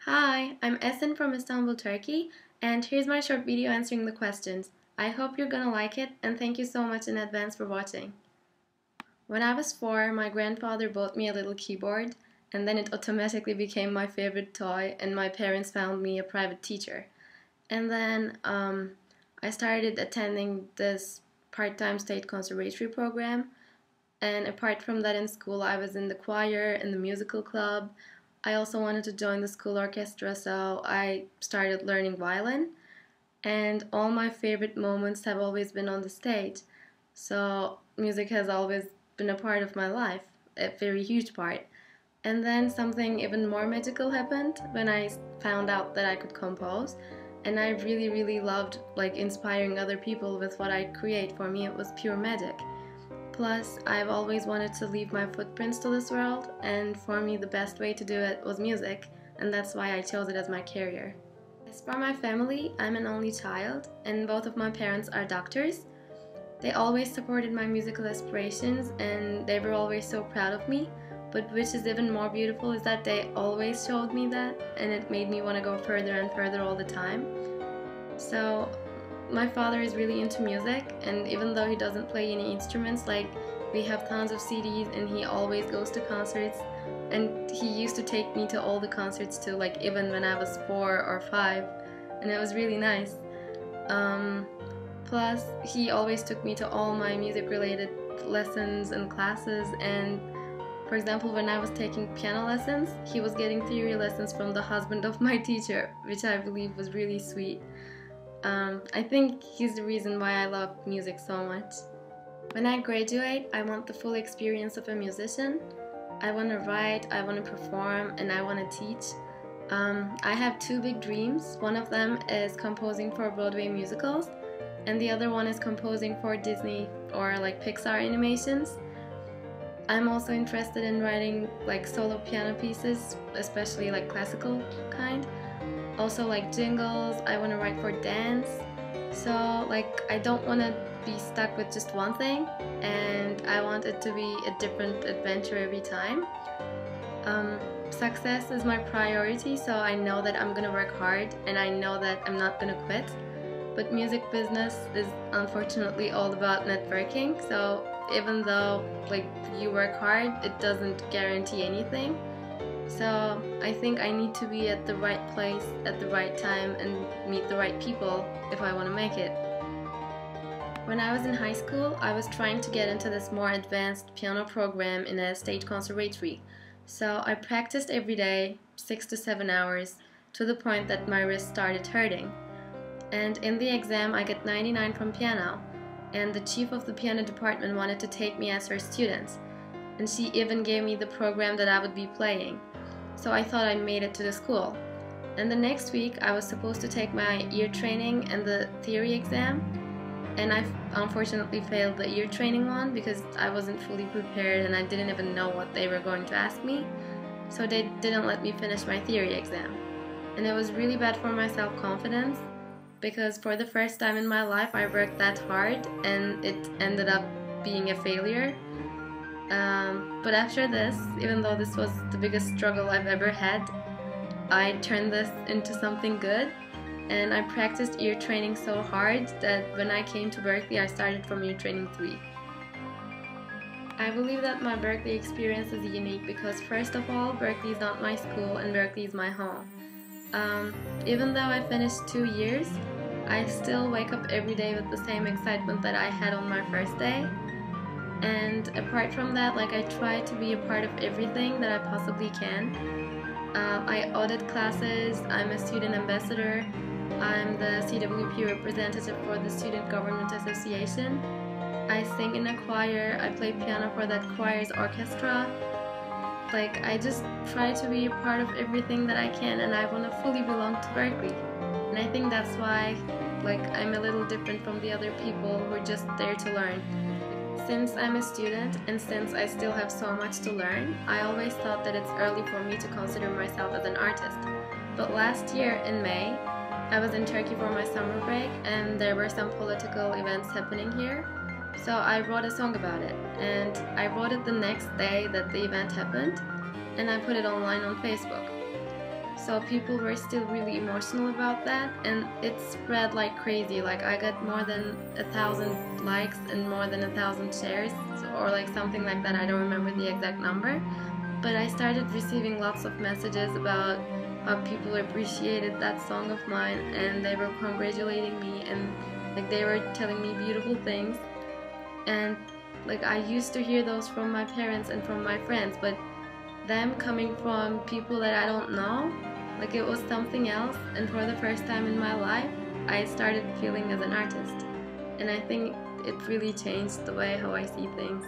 Hi, I'm Esin from Istanbul, Turkey, and here's my short video answering the questions. I hope you're gonna like it, and thank you so much in advance for watching. When I was 4, my grandfather bought me a little keyboard, and then it automatically became my favorite toy, and my parents found me a private teacher. And then I started attending this part-time state conservatory program, and apart from that in school I was in the choir and the musical club. I also wanted to join the school orchestra, so I started learning violin, and all my favorite moments have always been on the stage. So music has always been a part of my life, a very huge part. And then something even more magical happened when I found out that I could compose, and I really loved inspiring other people with what I create. For me it was pure magic. Plus, I've always wanted to leave my footprints to this world, and for me the best way to do it was music, and that's why I chose it as my career. As for my family, I'm an only child, and both of my parents are doctors. They always supported my musical aspirations, and they were always so proud of me, but which is even more beautiful is that they always showed me that, and it made me want to go further and further all the time. So my father is really into music, and even though he doesn't play any instruments, we have tons of CDs, and he always goes to concerts, and he used to take me to all the concerts too, even when I was 4 or 5, and it was really nice. Plus, he always took me to all my music related lessons and classes, and for example, when I was taking piano lessons, he was getting theory lessons from the husband of my teacher, which I believe was really sweet. I think he's the reason why I love music so much. When I graduate, I want the full experience of a musician. I want to write, I want to perform, and I want to teach. I have 2 big dreams. One of them is composing for Broadway musicals, and the other one is composing for Disney or Pixar animations. I'm also interested in writing solo piano pieces, especially classical kind. Also jingles. I want to write for dance. So I don't want to be stuck with just one thing, and I want it to be a different adventure every time. Success is my priority, so I know that I'm gonna work hard, and I know that I'm not gonna quit. But music business is unfortunately all about networking, so even though you work hard, it doesn't guarantee anything. So I think I need to be at the right place at the right time and meet the right people if I want to make it. When I was in high school, I was trying to get into this more advanced piano program in a state conservatory. So I practiced every day, 6 to 7 hours, to the point that my wrist started hurting. And in the exam I got 99 from piano, and the chief of the piano department wanted to take me as her student, and she even gave me the program that I would be playing. So I thought I made it to the school. And the next week I was supposed to take my ear training and the theory exam, and I unfortunately failed the ear training one because I wasn't fully prepared and I didn't even know what they were going to ask me. So they didn't let me finish my theory exam. And it was really bad for my self-confidence, because for the first time in my life I worked that hard and it ended up being a failure. But after this, even though this was the biggest struggle I've ever had, I turned this into something good, and I practiced ear training so hard that when I came to Berklee, I started from ear training 3. I believe that my Berklee experience is unique because, first of all, Berklee is not my school and Berklee is my home. Even though I finished 2 years, I still wake up every day with the same excitement that I had on my first day. And apart from that, I try to be a part of everything that I possibly can. I audit classes, I'm a student ambassador, I'm the CWP representative for the Student Government Association. I sing in a choir, I play piano for that choir's orchestra. I just try to be a part of everything that I can, and I want to fully belong to Berklee. And I think that's why I'm a little different from the other people who are just there to learn. Since I'm a student and since I still have so much to learn, I always thought that it's early for me to consider myself as an artist. But last year in May, I was in Turkey for my summer break, and there were some political events happening here. So I wrote a song about it, and I wrote it the next day that the event happened, and I put it online on Facebook. So people were still really emotional about that, and it spread like crazy. Like I got more than 1,000 likes and more than 1,000 shares, or like something like that. I don't remember the exact number, but I started receiving lots of messages about how people appreciated that song of mine, and they were congratulating me, and like they were telling me beautiful things. And like I used to hear those from my parents and from my friends, but them coming from people that I don't know, like it was something else. And for the first time in my life, I started feeling as an artist, and I think it really changed the way how I see things.